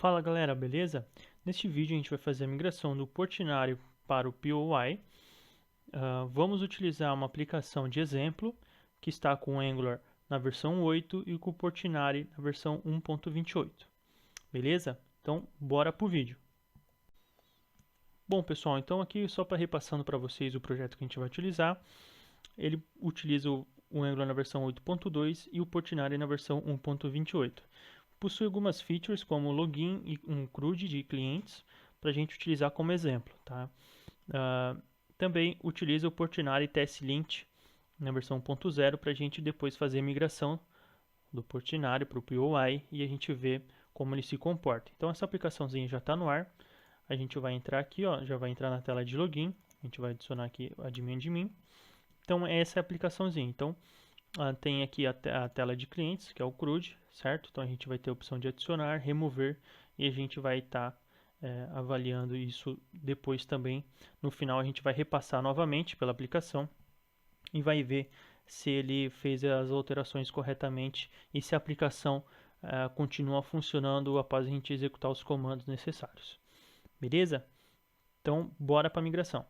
Fala galera, beleza? Neste vídeo a gente vai fazer a migração do Portinari para o POI. Vamos utilizar uma aplicação de exemplo que está com o Angular na versão 8 e com o Portinari na versão 1.28. Beleza? Então, bora para o vídeo. Bom pessoal, então aqui só para repassando para vocês o projeto que a gente vai utilizar. Ele utiliza o Angular na versão 8.2 e o Portinari na versão 1.28. Possui algumas features como login e um CRUD de clientes para a gente utilizar como exemplo. Tá? Também utiliza o Portinari TestLint na versão 1.0 para a gente depois fazer a migração do Portinari para o POI e a gente ver como ele se comporta. Então essa aplicaçãozinha já está no ar. A gente vai entrar aqui, ó, já vai entrar na tela de login. A gente vai adicionar aqui admin. Então essa é a aplicaçãozinha. Então tem aqui a tela de clientes, que é o CRUD, certo? Então a gente vai ter a opção de adicionar, remover e a gente vai estar avaliando isso depois também. No final a gente vai repassar novamente pela aplicação e vai ver se ele fez as alterações corretamente e se a aplicação continua funcionando após a gente executar os comandos necessários. Beleza? Então bora para a migração.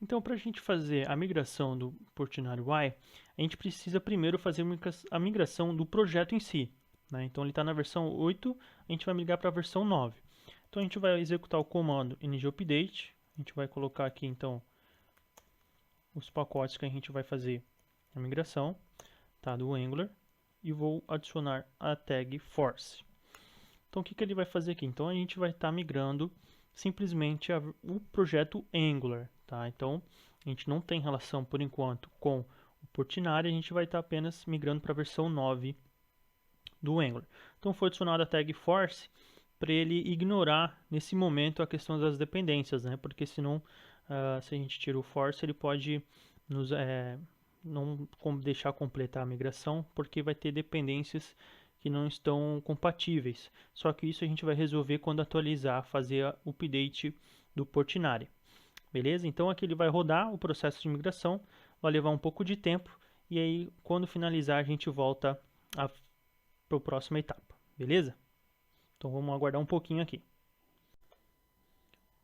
Então, para a gente fazer a migração do Portinari UI, a gente precisa primeiro fazer a migração do projeto em si. Né? Então, ele está na versão 8, a gente vai migrar para a versão 9. Então, a gente vai executar o comando ngupdate, a gente vai colocar aqui, então, os pacotes que a gente vai fazer a migração, tá, do Angular, e vou adicionar a tag force. Então, o que ele vai fazer aqui? Então, a gente vai estar migrando simplesmente o projeto Angular. Tá? Então, a gente não tem relação por enquanto com o Portinari, a gente vai estar apenas migrando para a versão 9 do Angular. Então, foi adicionada a tag force para ele ignorar nesse momento a questão das dependências, né? Porque senão, se a gente tira o force, ele pode nos, não deixar completar a migração, porque vai ter dependências que não estão compatíveis. Só que isso a gente vai resolver quando atualizar, fazer o update do Portinari. Beleza? Então aqui ele vai rodar o processo de migração, vai levar um pouco de tempo e aí quando finalizar a gente volta para a próxima etapa. Beleza? Então vamos aguardar um pouquinho aqui.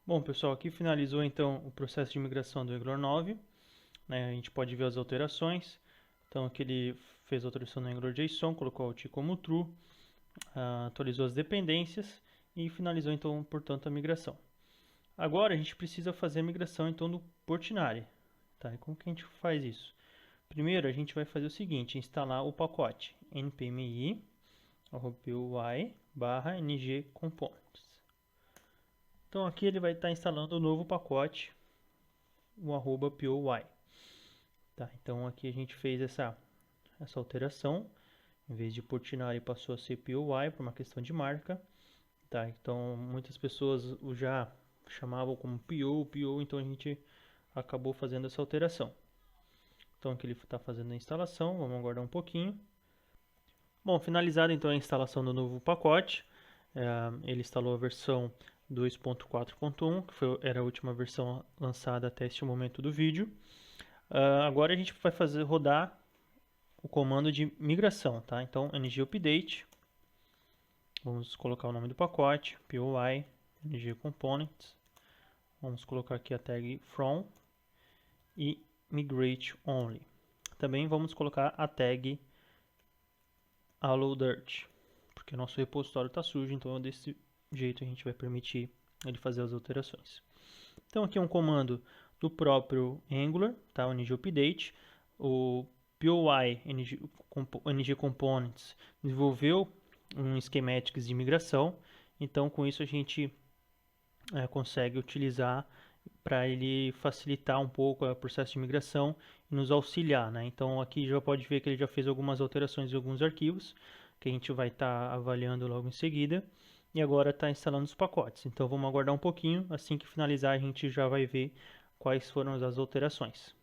Bom pessoal, aqui finalizou então o processo de migração do Angular 9. Né? A gente pode ver as alterações. Então aqui ele fez a alteração no AngularJSON, colocou o T como true, atualizou as dependências e finalizou então, portanto, a migração. Agora a gente precisa fazer a migração então do Portinari. Tá? E como que a gente faz isso? Primeiro a gente vai fazer o seguinte, instalar o pacote npmi py/ng components. Então aqui ele vai estar instalando o novo pacote, o @py. Tá? Então aqui a gente fez essa alteração, em vez de Portinari passou a ser py por uma questão de marca. Tá? Então muitas pessoas já chamavam como PO, então a gente acabou fazendo essa alteração. Então aqui ele está fazendo a instalação, vamos aguardar um pouquinho. Bom, finalizada então a instalação do novo pacote, ele instalou a versão 2.4.1, que era a última versão lançada até este momento do vídeo. Agora a gente vai rodar o comando de migração, tá? Então ngupdate, vamos colocar o nome do pacote, POI, ng components. Vamos colocar aqui a tag from e migrate only. Também vamos colocar a tag allow_dirt, porque nosso repositório está sujo, então desse jeito a gente vai permitir ele fazer as alterações. Então aqui é um comando do próprio Angular, tá? O ngupdate. O POI ng components desenvolveu um schematics de migração, então com isso a gente consegue utilizar para ele facilitar um pouco o processo de migração e nos auxiliar, né? Então aqui já pode ver que ele já fez algumas alterações em alguns arquivos que a gente vai estar avaliando logo em seguida e agora está instalando os pacotes. Então vamos aguardar um pouquinho, assim que finalizar a gente já vai ver quais foram as alterações.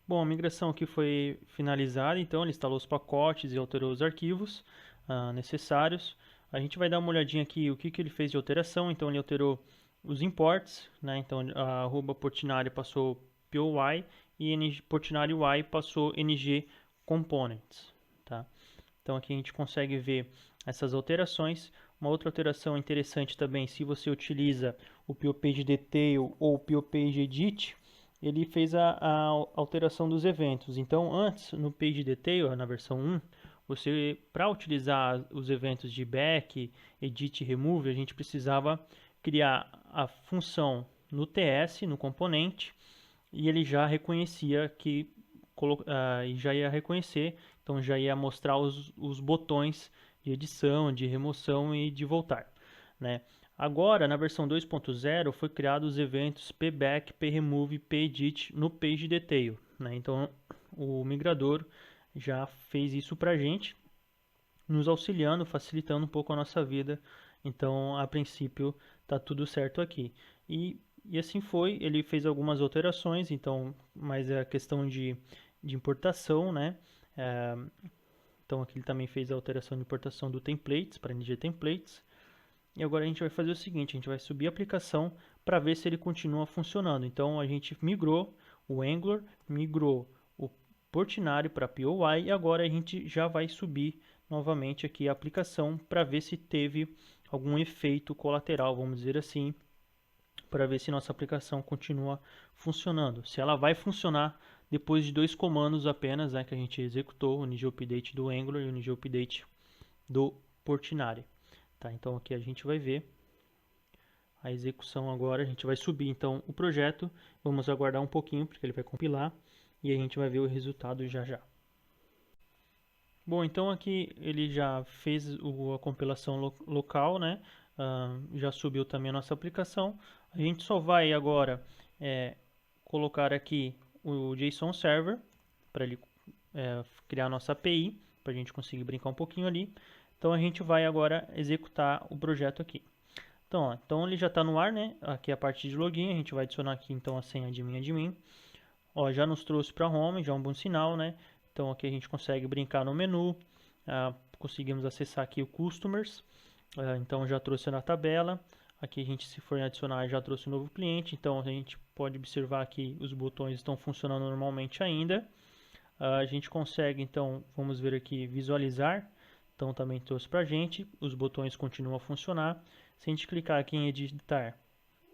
Bom, a migração aqui foi finalizada, então ele instalou os pacotes e alterou os arquivos necessários. A gente vai dar uma olhadinha aqui o que ele fez de alteração. Então ele alterou os imports, né? Então a @portinari passou POI e Portinari UI passou ng components, tá? Então aqui a gente consegue ver essas alterações. Uma outra alteração interessante também, se você utiliza o POPage Detail ou o POPage Edit, ele fez a alteração dos eventos. Então antes, no Page Detail, na versão 1, você, para utilizar os eventos de back, edit e remove, a gente precisava criar a função no TS, no componente, e ele já reconhecia que e já ia reconhecer, então já ia mostrar os botões de edição, de remoção e de voltar, né? Agora, na versão 2.0, foi criado os eventos pback, premove, pedit no page detail, né? Então, o migrador já fez isso para a gente, nos auxiliando, facilitando um pouco a nossa vida. Então, a princípio, tá tudo certo aqui. E assim foi, ele fez algumas alterações, então, mas é a questão de importação, né? Então, aqui ele também fez a alteração de importação do templates, para NG Templates. E agora a gente vai fazer o seguinte, a gente vai subir a aplicação para ver se ele continua funcionando. Então, a gente migrou o Angular, migrou o Portinari para POI e agora a gente já vai subir novamente aqui a aplicação para ver se teve algum efeito colateral, vamos dizer assim, para ver se nossa aplicação continua funcionando. Se ela vai funcionar depois de 2 comandos apenas, né, que a gente executou, o NG Update do Angular e o NG Update do Portinari. Tá, então aqui a gente vai ver a execução agora, a gente vai subir então o projeto, vamos aguardar um pouquinho porque ele vai compilar e a gente vai ver o resultado já já. Bom, então aqui ele já fez a compilação local, né? Já subiu também a nossa aplicação. A gente só vai agora colocar aqui o JSON Server para ele criar a nossa API, para a gente conseguir brincar um pouquinho ali. Então a gente vai agora executar o projeto aqui. Então, então ele já está no ar, né? Aqui é a parte de login, a gente vai adicionar aqui então a senha admin. Ó, já nos trouxe para home, já é um bom sinal, né? Então aqui a gente consegue brincar no menu, conseguimos acessar aqui o Customers, então já trouxe na tabela. Aqui a gente, se for adicionar, já trouxe um novo cliente, então a gente pode observar que os botões estão funcionando normalmente ainda. A gente consegue, então, vamos ver aqui, visualizar, então também trouxe para a gente, os botões continuam a funcionar. Se a gente clicar aqui em editar,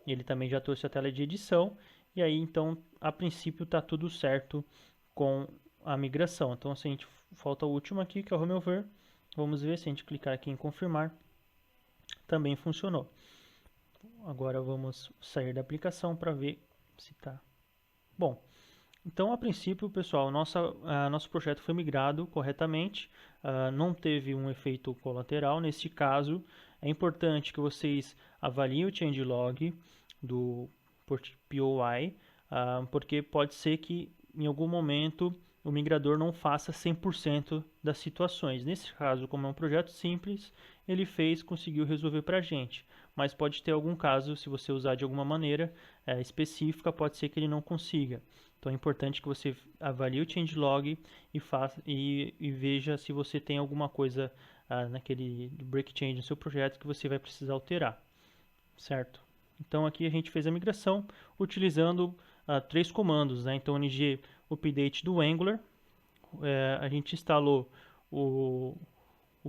ele também já trouxe a tela de edição, e aí então, a princípio, está tudo certo com a migração. Então, se a gente falta o último aqui, que é o remover, vamos ver se a gente clicar aqui em confirmar, também funcionou. Agora vamos sair da aplicação para ver se está bom. Então, a princípio, pessoal, nosso projeto foi migrado corretamente, não teve um efeito colateral. Neste caso, é importante que vocês avaliem o changelog do POI, porque pode ser que em algum momento o migrador não faça 100% das situações. Nesse caso, como é um projeto simples, ele conseguiu resolver para a gente. Mas pode ter algum caso, se você usar de alguma maneira específica, pode ser que ele não consiga. Então é importante que você avalie o changelog e veja se você tem alguma coisa naquele break change no seu projeto que você vai precisar alterar, certo? Então aqui a gente fez a migração utilizando 3 comandos, né? Então ng update do Angular, a gente instalou o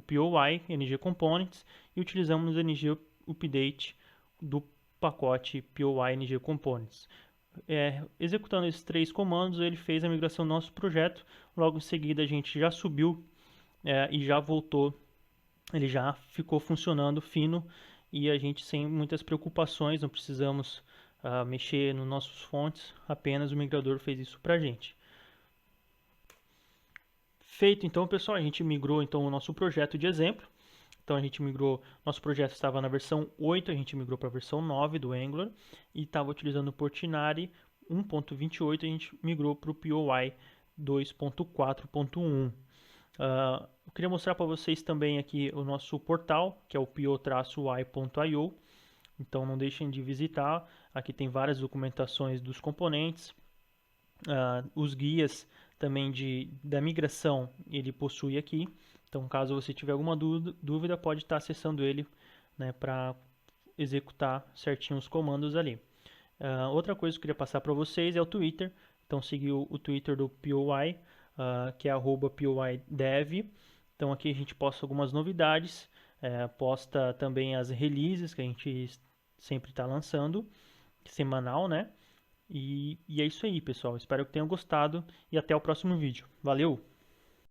POI, ng components, e utilizamos o ng update do pacote POI ng components. Executando esses 3 comandos, ele fez a migração do nosso projeto. Logo em seguida a gente já subiu e já voltou, ele já ficou funcionando fino e a gente sem muitas preocupações, não precisamos mexer nos nossos fontes, apenas o migrador fez isso para a gente. Feito então, pessoal, a gente migrou então o nosso projeto de exemplo. Então a gente migrou, nosso projeto estava na versão 8, a gente migrou para a versão 9 do Angular e estava utilizando o Portinari 1.28, a gente migrou para o POI 2.4.1. Eu queria mostrar para vocês também aqui o nosso portal, que é o po-i.io. Então não deixem de visitar, aqui tem várias documentações dos componentes, os guias também da migração ele possui aqui. Então, caso você tiver alguma dúvida, pode estar acessando ele, né, para executar certinho os comandos ali. Outra coisa que eu queria passar para vocês é o Twitter. Então, seguir o Twitter do POI, que é @POIDev. Então aqui a gente posta algumas novidades, posta também as releases que a gente sempre está lançando, semanal, né? E é isso aí, pessoal. Espero que tenham gostado e até o próximo vídeo. Valeu!